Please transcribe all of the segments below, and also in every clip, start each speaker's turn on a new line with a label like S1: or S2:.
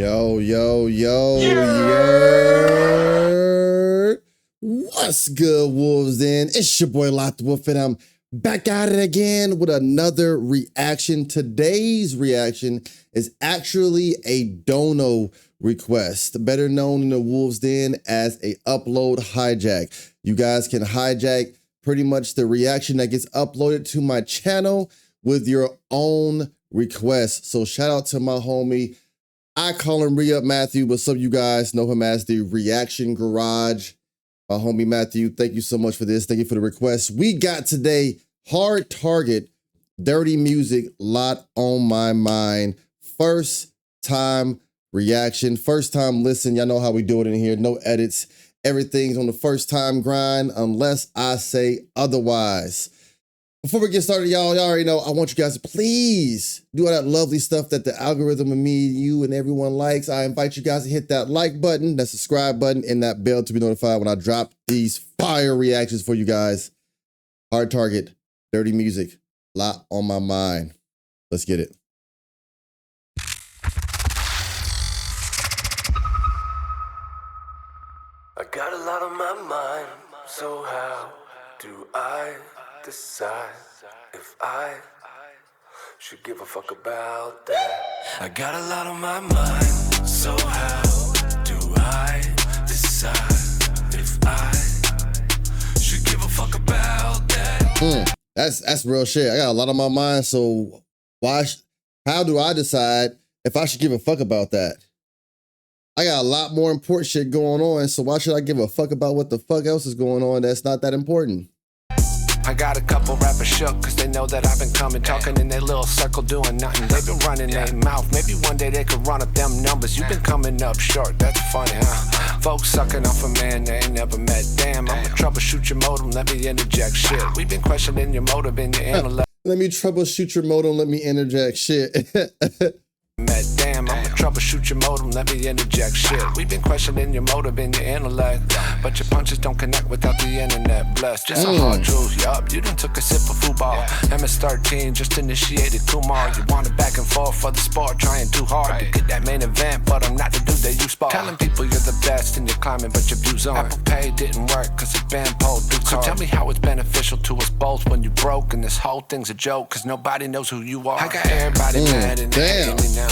S1: Yo, yo, yo, yo. What's good, Wolves Den? It's your boy LoccdWolf, and I'm back at it again with another reaction. Today's reaction is actually a Dono request, better known in the Wolves Den as a upload hijack. You guys can hijack pretty much the reaction that gets uploaded to my channel with your own request. So shout out to my homie, I call him Re-Up Matthew, but some of you guys know him as the Reaction Garage. My homie Matthew, thank you so much for this. Thank you for the request. We got today Hard Target, Dirty Music, Lot on My Mind. First time reaction, first time listen. Y'all know how we do it in here. No edits. Everything's on the first time grind unless I say otherwise. Before we get started, y'all already know I want you guys to please do all that lovely stuff that the algorithm of me, you, and everyone likes. I invite you guys to hit that like button, that subscribe button, and that bell to be notified when I drop these fire reactions for you guys. Hard Target, Dirty Music, Lot on My Mind. Let's get it.
S2: I got a lot on my mind, so how do I decide if I should give a fuck about that? I got a lot on my mind, so how do I decide if I should give a fuck about that?
S1: That's real shit. I got a lot on my mind, so how do I decide if I should give a fuck about that? I got a lot more important shit going on, so why should I give a fuck about what the fuck else is going on that's not that important?
S2: I got a couple rappers shook cause they know that I've been coming, talking in their little circle doing nothing. They've been running their mouth, maybe one day they could run up them numbers. You've been coming up short, that's funny, huh? Folks sucking off a man they ain't never met. Damn, I'ma troubleshoot your modem, let me interject shit. We've been questioning your motive and your intellect.
S1: Let me troubleshoot your modem, let me interject shit.
S2: Damn, I'ma troubleshoot your modem, let me interject shit. We've been questioning your motive and your intellect, but your punches don't connect without the internet. Blessed, just a hard truth, yup. You done took a sip of football. MS-13 just initiated Kumar. You want it back and forth for the sport, trying too hard to get that main event, but I'm not the dude that you spot. Telling people you're the best and you're climbing, but your views aren't. Apple Pay didn't work cause it banned Paul Duke's. So tell me how it's beneficial to us both when you broke and this whole thing's a joke cause nobody knows who you are. I got everybody mad and they hate me now.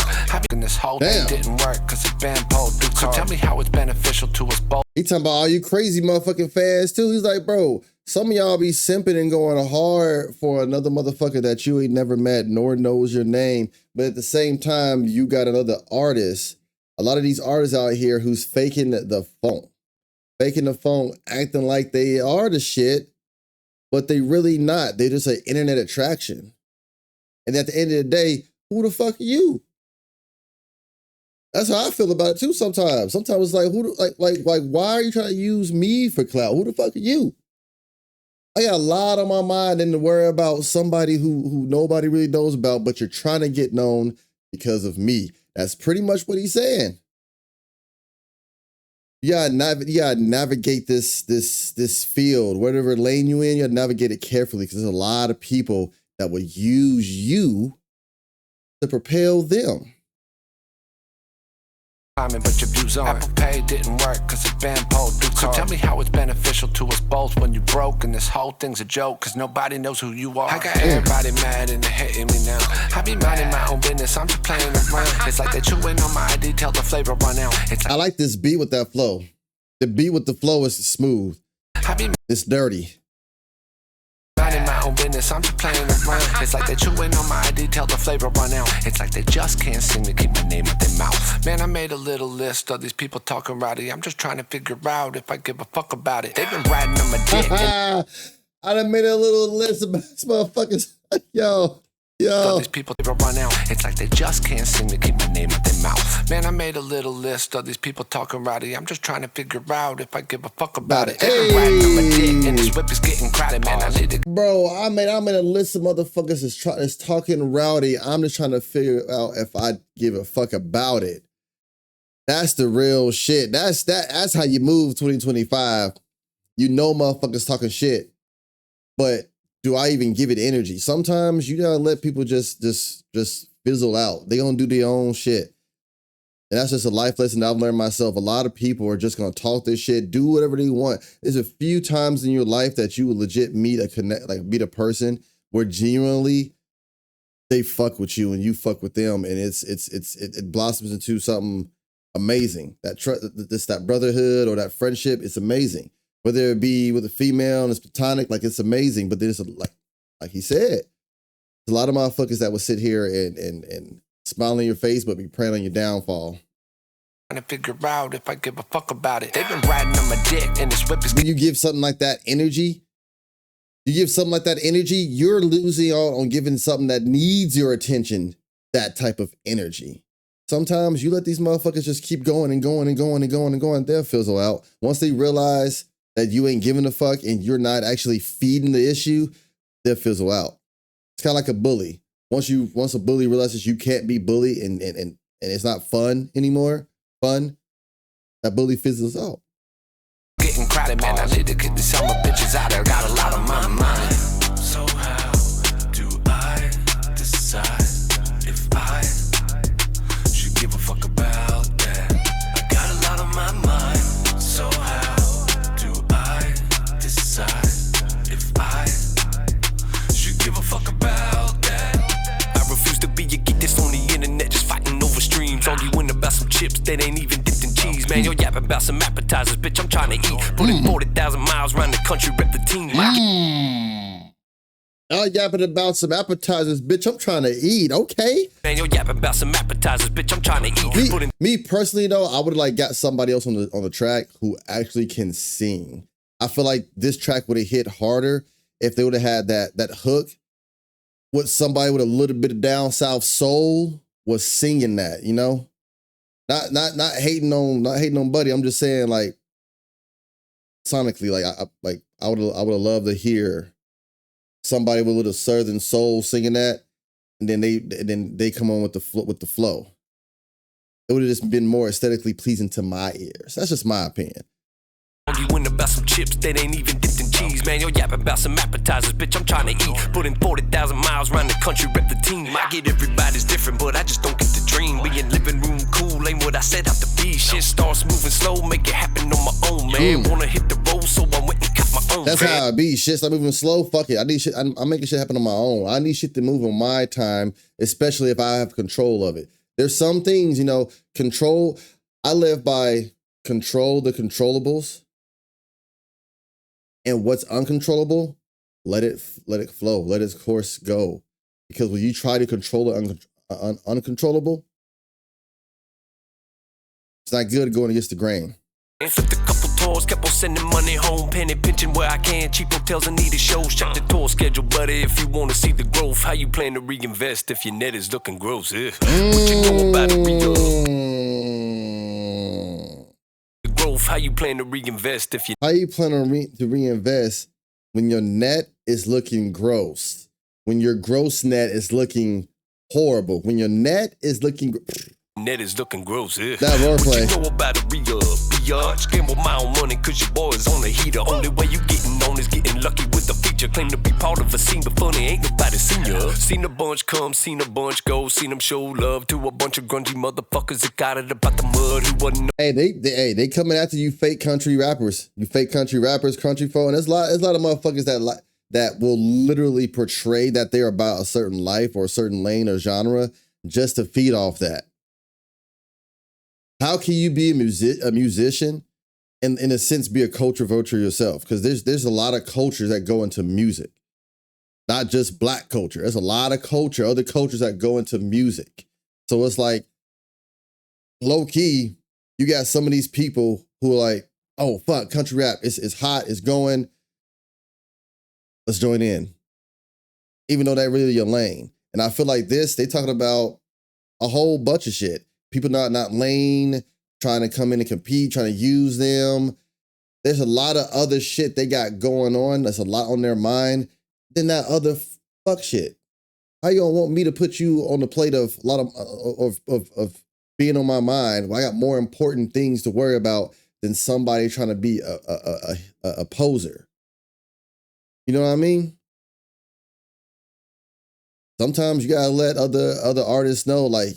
S2: And this whole thing didn't work cause it banned Paul Duke's. So tell me how it's beneficial to us both.
S1: He talking about all you crazy motherfucking fans too. He's like, bro, some of y'all be simping and going hard for another motherfucker that you ain't never met nor knows your name. But at the same time, you got another artist. A lot of these artists out here who's faking the phone. Faking the phone, acting like they are the shit, but they really not. They just an internet attraction. And at the end of the day, who the fuck are you? That's how I feel about it too sometimes. Sometimes it's like, why are you trying to use me for clout? Who the fuck are you? I got a lot on my mind and to worry about somebody who nobody really knows about, but you're trying to get known because of me. That's pretty much what he's saying. You gotta navigate this field, whatever lane you in, you gotta navigate it carefully because there's a lot of people that will use you to propel them.
S2: But your views aren't. Apple Pay didn't work cause it banned Paul Duke's. So tell me how it's beneficial to us both when you broke and this whole thing's a joke cause nobody knows who you are. I got everybody mad and they hating me now. I be minding my own business, I'm just playing around. It's like they chewing on my ID till the flavor run out.
S1: I like this beat with that flow. The beat with the flow is smooth. It's dirty.
S2: My own business, I'm just playing around. It's like they chewing on my ID till the flavor run out. It's like they just can't seem to keep my name out their mouth. Man, I made a little list of these people talking rowdy. I'm just trying to figure out if I give a fuck about it. They've been riding on my dick.
S1: I done made a little list of these motherfuckers. Yo.
S2: These people run out. It's like they just can't seem to keep my name out their mouth. Man, I made a little list of these people talking rowdy. I'm just trying to figure out if I give a fuck about it. They've been riding on my dick and this whip is getting crowded. Man, I need to.
S1: Bro, I made a list of motherfuckers that's talking rowdy. I'm just trying to figure out if I give a fuck about it. That's the real shit. That's how you move 2025. You know motherfuckers talking shit, but do I even give it energy? Sometimes you gotta let people just fizzle out. They gonna do their own shit. And that's just a life lesson that I've learned myself. A lot of people are just gonna talk this shit, do whatever they want. There's a few times in your life that you will legit meet a person where genuinely they fuck with you and you fuck with them, and it blossoms into something amazing. That brotherhood or that friendship, it's amazing. Whether it be with a female and it's platonic, like it's amazing. But there's like he said, there's a lot of motherfuckers that will sit here and smile in your face, but be praying on your downfall.
S2: Trying to figure out if I give a fuck about it. They've been riding on my dick and this whip is.
S1: When you give something like that energy, you're losing on giving something that needs your attention, that type of energy. Sometimes you let these motherfuckers just keep going and going and going and going and going. They'll fizzle out. Once they realize that you ain't giving a fuck and you're not actually feeding the issue, they'll fizzle out. It's kind of like a bully. Once a bully realizes you can't be bullied and it's not fun anymore, that bully fizzles out.
S2: Getting crowded, man. I need to get these summer bitches out there. Got a lot of my mind. So how do I decide if I should give a fuck about that? I got a lot on my mind. So how do I decide if I should give a fuck about that? I refuse to be a geek that's on the internet just fighting over streams, arguing about some chips that ain't even dipped in cheese. Man, you're yapping about some appetizers, bitch, I'm trying to eat. Putting 40,000 miles around the country, rep the team.
S1: Y'all yapping about some appetizers, bitch, I'm trying to eat, okay?
S2: Man, you're yapping about some appetizers, bitch, I'm trying to eat.
S1: Me personally, though, I would have got somebody else on the track who actually can sing. I feel like this track would have hit harder if they would have had that hook with somebody with a little bit of down south soul was singing that, you know? Not hating on Buddy. I'm just saying, like, sonically, I would have loved to hear somebody with a little southern soul singing that, and then they come on with the flow. It would have just been more aesthetically pleasing to my ears. That's just my opinion.
S2: Arguing about some chips that ain't even dipped in cheese. Man, you're yapping about some appetizers, bitch, I'm trying to eat. Putting 40,000 miles around the country, rep the team. I get everybody's different, but I just don't get the dream. Being living room cool ain't what I set out to be. Shit starts moving slow, make it happen on my own, man. Wanna hit the road, so I went and got my own.
S1: That's how I be. Shit start moving slow, fuck it. I need shit, I'm making shit happen on my own. I need shit to move on my time, especially if I have control of it. There's some things, control. I live by control the controllables. And what's uncontrollable, let it flow, let its course go. Because when you try to control the uncontrollable, it's not good going against the grain.
S2: Flipped a couple tours, kept on sending money home, penny pinching where I can, cheap hotels and needed shows. Check the tour schedule, buddy, if you want to see the growth. How you plan to reinvest if your net is looking gross? What you know about how you plan to reinvest if you...
S1: How you plan to reinvest when your net is looking gross? When your gross net is looking horrible? When your net is looking...
S2: Net is looking gross, yeah.
S1: That wordplay.
S2: What you know about a re-up? Gamble my own money cause your boy is on the heater. Only way you getting on is getting lucky with the feature. Claim to be part of a scene, but funny ain't nobody seen ya. Seen a bunch come, seen a bunch go. Seen them show love to a bunch of grungy motherfuckers that got it about the mud who wasn't...
S1: Hey, they coming after you fake country rappers. You fake country rappers, country folk. And there's a lot of motherfuckers that will literally portray that they're about a certain life or a certain lane or genre just to feed off that. How can you be a musician and in a sense be a culture vulture yourself? Because there's a lot of cultures that go into music, not just black culture. There's a lot of other cultures that go into music. So it's like low key, you got some of these people who are like, oh fuck, country rap, it's hot, it's going. Let's join in, even though that really your lane. And I feel like they talking about a whole bunch of shit. People not lane, trying to come in and compete, trying to use them. There's a lot of other shit they got going on. That's a lot on their mind than that other fuck shit. How you gonna want me to put you on the plate of a lot of being on my mind? Well, I got more important things to worry about than somebody trying to be a poser. You know what I mean? Sometimes you gotta let other artists know, like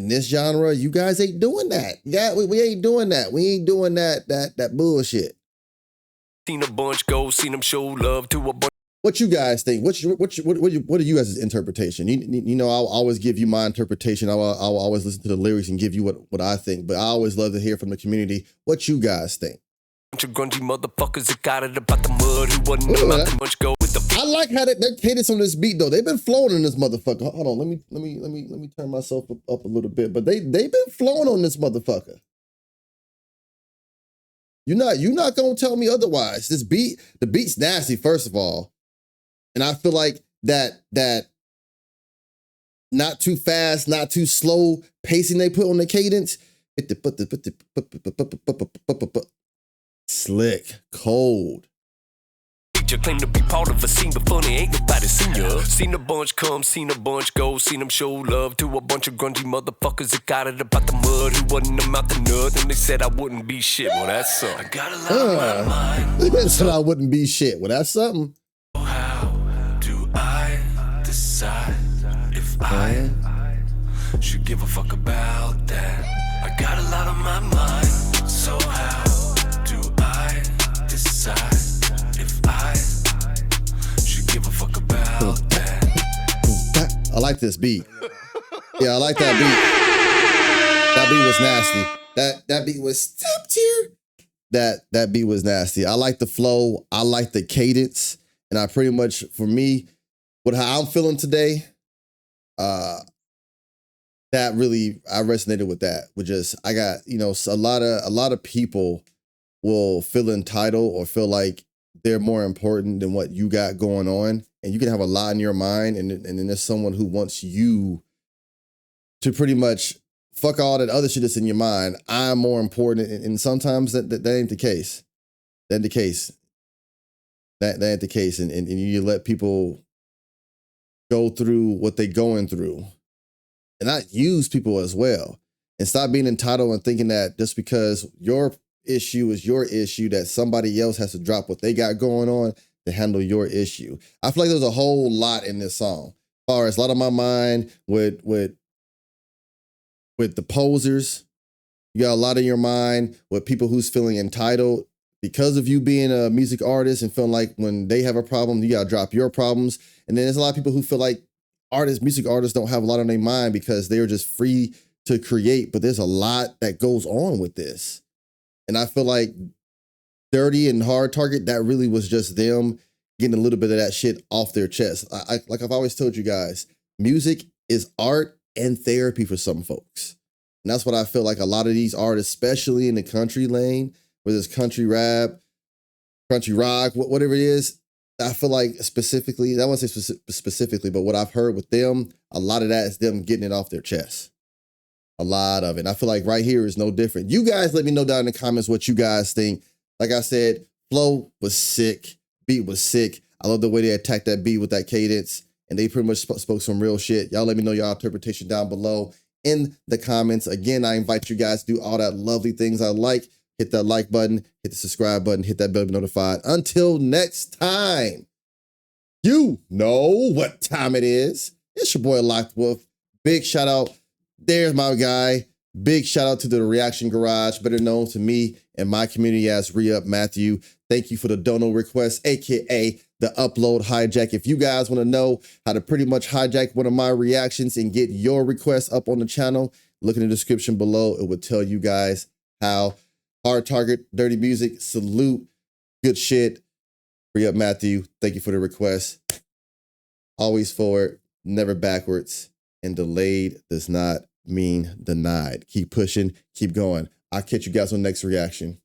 S1: in this genre, you guys ain't doing that. Yeah, we ain't doing that. We ain't doing that bullshit.
S2: Seen a bunch go, seen them show love to a bunch.
S1: What you guys think? What are you guys' interpretation? You know, I'll always give you my interpretation. I'll always listen to the lyrics and give you what I think. But I always love to hear from the community what you guys think.
S2: Bunch of grungy motherfuckers that got it about the mud. Who wasn't about the much go with the.
S1: I like how their cadence on this beat though. They've been flowing on this motherfucker. Hold on, let me turn myself up a little bit. But they've been flowing on this motherfucker. You're not gonna tell me otherwise. The beat's nasty, first of all. And I feel like that not too fast, not too slow pacing they put on the cadence. Slick, cold.
S2: You claim to be part of a scene, but funny ain't nobody seen ya. Seen a bunch come, seen a bunch go, seen them show love to a bunch of grungy motherfuckers that got it about the mud. Who wasn't about the nut, and they said I wouldn't be shit. Well, that's something. I got a lot on my mind.
S1: They said I wouldn't be shit. Well, that's something.
S2: How do I decide if I should give a fuck about that? I got a lot on my mind. So how do I decide?
S1: I like this beat. Yeah, I like that beat. That beat was nasty. That beat was top tier. That beat was nasty. I like the flow. I like the cadence. And I pretty much, for me, with how I'm feeling today, that really, I resonated with that. With just, I got, you know, a lot of people will feel entitled or feel like they're more important than what you got going on. And you can have a lot in your mind, and then there's someone who wants you to pretty much fuck all that other shit that's in your mind. I'm more important, and sometimes that ain't the case. That ain't the case. That ain't the case, and you let people go through what they're going through, and not use people as well, and stop being entitled and thinking that just because your issue is your issue, that somebody else has to drop what they got going on to handle your issue. I feel like there's a whole lot in this song. As far as a lot on my mind with the posers, you got a lot in your mind with people who's feeling entitled because of you being a music artist and feeling like when they have a problem, you gotta drop your problems. And then there's a lot of people who feel like music artists don't have a lot on their mind because they're just free to create, but there's a lot that goes on with this. And I feel like Dirty and Hard Target, that really was just them getting a little bit of that shit off their chest. Like I've always told you guys, music is art and therapy for some folks. And that's what I feel like a lot of these artists, especially in the country lane, whether it's country rap, country rock, whatever it is, I feel like specifically, I won't say specifically, but what I've heard with them, a lot of that is them getting it off their chest. A lot of it. And I feel like right here is no different. You guys let me know down in the comments what you guys think. Like I said, flow was sick. Beat was sick. I love the way they attacked that beat with that cadence. And they pretty much spoke some real shit. Y'all let me know your interpretation down below in the comments. Again, I invite you guys to do all that lovely things I like. Hit that like button, hit the subscribe button, hit that bell to be notified. Until next time, you know what time it is. It's your boy LoccdWolf. Big shout out. There's my guy. Big shout out to the Reaction Garage, better known to me and my community as Re-Up Matthew. Thank you for the dono request, aka the upload hijack. If you guys want to know how to pretty much hijack one of my reactions and get your requests up on the channel, look in the description below. It will tell you guys how. Hard Target, Dirty Music, salute, good shit. Re-Up Matthew, thank you for the request. Always forward, never backwards, and delayed does not mean denied. Keep pushing, keep going. I'll catch you guys on the next reaction.